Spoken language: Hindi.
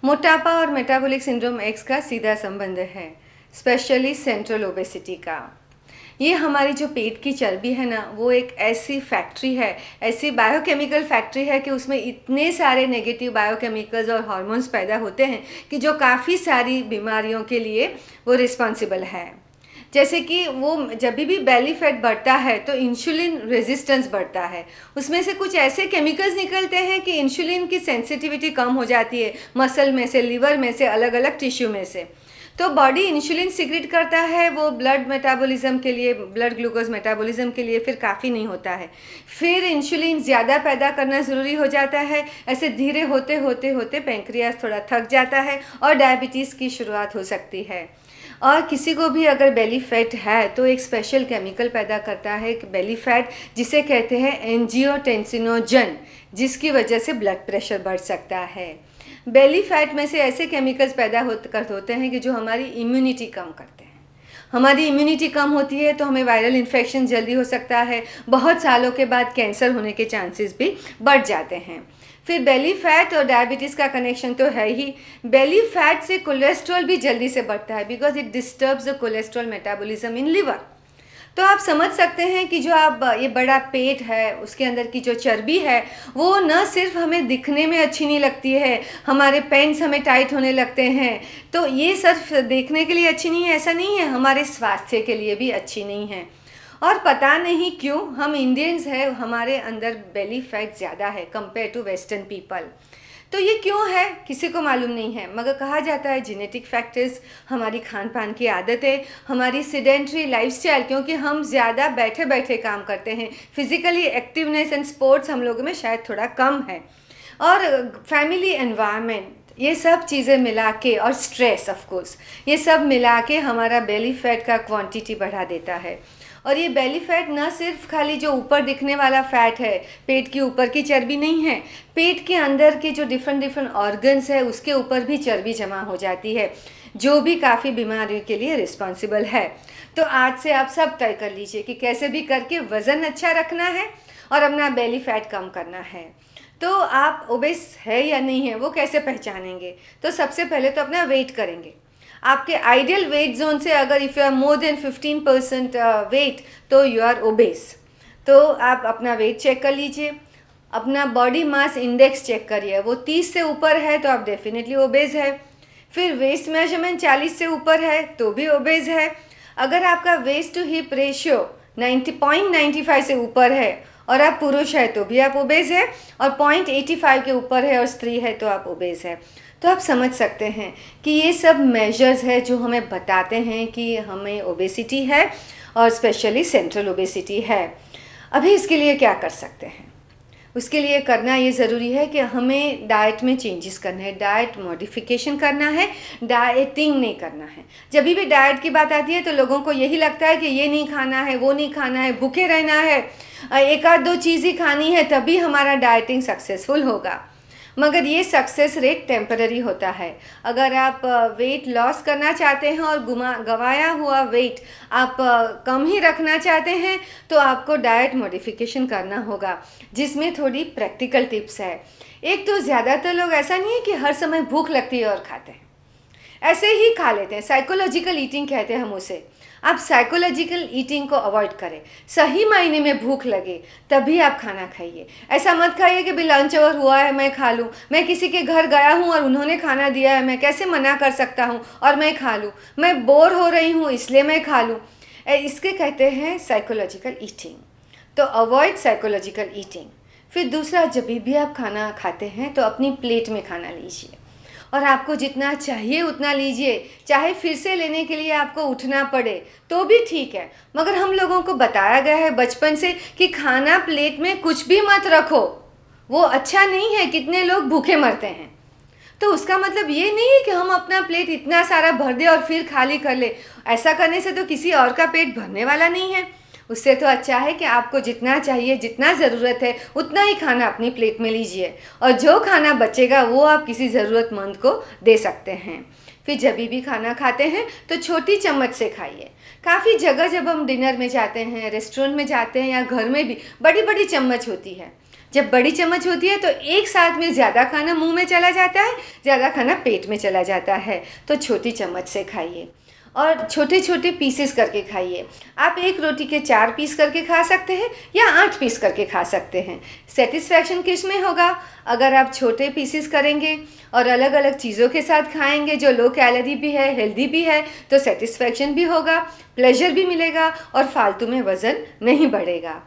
मोटापा और मेटाबॉलिक सिंड्रोम एक्स का सीधा संबंध है, स्पेशली सेंट्रल ओबेसिटी का। ये हमारी जो पेट की चर्बी है ना, वो एक ऐसी फैक्ट्री है, ऐसी बायोकेमिकल फैक्ट्री है कि उसमें इतने सारे नेगेटिव बायोकेमिकल्स और हार्मोन्स पैदा होते हैं कि जो काफ़ी सारी बीमारियों के लिए वो रिस्पॉन्सिबल है। जैसे कि वो जब भी बेली फैट बढ़ता है तो इंसुलिन रेजिस्टेंस बढ़ता है, उसमें से कुछ ऐसे केमिकल्स निकलते हैं कि इंसुलिन की सेंसिटिविटी कम हो जाती है, मसल में से, लिवर में से, अलग अलग टिश्यू में से। तो बॉडी इंसुलिन सिक्रेट करता है, वो ब्लड मेटाबॉलिज्म के लिए, ब्लड ग्लूकोज मेटाबॉलिज्म के लिए फिर काफ़ी नहीं होता है। फिर इंसुलिन ज़्यादा पैदा करना ज़रूरी हो जाता है। ऐसे धीरे होते होते होते पेंक्रियास थोड़ा थक जाता है और डायबिटीज़ की शुरुआत हो सकती है। और किसी को भी अगर बेली फैट है तो एक स्पेशल केमिकल पैदा करता है बेली फैट, जिसे कहते हैं एंजियोटेंसिनोजन, जिसकी वजह से ब्लड प्रेशर बढ़ सकता है। बेली फैट में से ऐसे केमिकल्स पैदा होते हैं कि जो हमारी इम्यूनिटी कम करते हैं। हमारी इम्यूनिटी कम होती है तो हमें वायरल इन्फेक्शन जल्दी हो सकता है, बहुत सालों के बाद कैंसर होने के चांसेस भी बढ़ जाते हैं। फिर बेली फैट और डायबिटीज़ का कनेक्शन तो है ही। बेली फैट से कोलेस्ट्रॉल भी जल्दी से बढ़ता है, because it disturbs the cholesterol metabolism in liver. तो आप समझ सकते हैं कि जो आप ये बड़ा पेट है, उसके अंदर की जो चर्बी है, वो न सिर्फ हमें दिखने में अच्छी नहीं लगती है, हमारे पैंट्स हमें टाइट होने लगते हैं, तो ये सिर्फ देखने के लिए अच्छी नहीं है, ऐसा नहीं है, हमारे स्वास्थ्य के लिए भी अच्छी नहीं है। और पता नहीं क्यों हम इंडियंस हैं, हमारे अंदर बेली फैट ज़्यादा है कंपेयर टू वेस्टर्न पीपल। तो ये क्यों है किसी को मालूम नहीं है, मगर कहा जाता है जेनेटिक फैक्टर्स, हमारी खान पान की आदतें, हमारी सीडेंट्री लाइफस्टाइल, क्योंकि हम ज़्यादा बैठे बैठे काम करते हैं, फिज़िकली एक्टिवनेस एंड स्पोर्ट्स हम लोगों में शायद थोड़ा कम है, और फैमिली एनवायरनमेंट, ये सब चीज़ें मिला के, और स्ट्रेस ऑफ कोर्स, ये सब मिला के हमारा बेली फैट का क्वांटिटी बढ़ा देता है। और ये बेली फैट ना सिर्फ खाली जो ऊपर दिखने वाला फैट है, पेट के ऊपर की चर्बी नहीं है, पेट के अंदर के जो डिफरेंट ऑर्गन्स है उसके ऊपर भी चर्बी जमा हो जाती है, जो भी काफ़ी बीमारियों के लिए रिस्पॉन्सिबल है। तो आज से आप सब तय कर लीजिए कि कैसे भी करके वज़न अच्छा रखना है और अपना बेली फैट कम करना है। तो आप ओबेस है या नहीं है वो कैसे पहचानेंगे? तो सबसे पहले तो अपना वेट करेंगे। आपके आइडियल वेट जोन से अगर if you are more than 15% weight तो यू आर ओबेस। तो आप अपना वेट चेक कर लीजिए, अपना बॉडी मास इंडेक्स चेक करिए, वो 30 से ऊपर है तो आप डेफिनेटली ओबेस है। फिर वेस्ट मेजरमेंट 40 से ऊपर है तो भी ओबेस है। अगर आपका वेस्ट टू हिप रेशियो 90.95 से ऊपर है और आप पुरुष है तो भी आप ओबेस है, और 0.85 के ऊपर है और स्त्री है तो आप ओबेस है। तो आप समझ सकते हैं कि ये सब मेजर्स है जो हमें बताते हैं कि हमें ओबेसिटी है, और स्पेशली सेंट्रल ओबेसिटी है। अभी इसके लिए क्या कर सकते हैं? उसके लिए करना ये ज़रूरी है कि हमें डाइट में चेंजेस करना है, डाइट मॉडिफिकेशन करना है, डाइटिंग नहीं करना है। जब भी डाइट की बात आती है तो लोगों को यही लगता है कि ये नहीं खाना है, वो नहीं खाना है, भूखे रहना है, एक आध दो चीज़ ही खानी है, तभी हमारा डाइटिंग सक्सेसफुल होगा। मगर ये सक्सेस रेट टेम्पररी होता है। अगर आप वेट लॉस करना चाहते हैं और गवाया हुआ वेट आप कम ही रखना चाहते हैं तो आपको डाइट मॉडिफिकेशन करना होगा, जिसमें थोड़ी प्रैक्टिकल टिप्स है। एक तो ज़्यादातर लोग ऐसा नहीं है कि हर समय भूख लगती है और खाते हैं, ऐसे ही खा लेते हैं, साइकोलॉजिकल ईटिंग कहते हैं हम उसे। आप साइकोलॉजिकल ईटिंग को अवॉइड करें। सही मायने में भूख लगे तभी आप खाना खाइए। ऐसा मत खाइए कि भाई लंच आवर हुआ है मैं खा लूँ, मैं किसी के घर गया हूँ और उन्होंने खाना दिया है, मैं कैसे मना कर सकता हूँ और मैं खा लूँ, मैं बोर हो रही हूँ इसलिए मैं खा लूँ। इसके कहते हैं साइकोलॉजिकल ईटिंग। तो अवॉइड साइकोलॉजिकल ईटिंग। फिर दूसरा, जब भी आप खाना खाते हैं तो अपनी प्लेट में खाना लीजिए, और आपको जितना चाहिए उतना लीजिए, चाहे फिर से लेने के लिए आपको उठना पड़े तो भी ठीक है। मगर हम लोगों को बताया गया है बचपन से कि खाना प्लेट में कुछ भी मत रखो, वो अच्छा नहीं है, कितने लोग भूखे मरते हैं। तो उसका मतलब ये नहीं है कि हम अपना प्लेट इतना सारा भर दें और फिर खाली कर ले। ऐसा करने से तो किसी और का पेट भरने वाला नहीं है। उससे तो अच्छा है कि आपको जितना चाहिए, जितना ज़रूरत है उतना ही खाना अपनी प्लेट में लीजिए, और जो खाना बचेगा वो आप किसी ज़रूरतमंद को दे सकते हैं। फिर जब भी खाना खाते हैं तो छोटी चम्मच से खाइए। काफ़ी जगह जब हम डिनर में जाते हैं, रेस्टोरेंट में जाते हैं या घर में भी बड़ी बड़ी चम्मच होती है, जब बड़ी चम्मच होती है तो एक साथ में ज़्यादा खाना मुंह में चला जाता है, ज़्यादा खाना पेट में चला जाता है। तो छोटी चम्मच से खाइए और छोटे छोटे पीसेस करके खाइए। आप एक रोटी के 4 पीस करके खा सकते हैं या 8 पीस करके खा सकते हैं। सेटिस्फैक्शन किस में होगा? अगर आप छोटे पीसेस करेंगे और अलग अलग चीज़ों के साथ खाएंगे जो लो कैलोरी भी है, हेल्दी भी है, तो सेटिस्फैक्शन भी होगा, प्लेजर भी मिलेगा और फालतू में वज़न नहीं बढ़ेगा।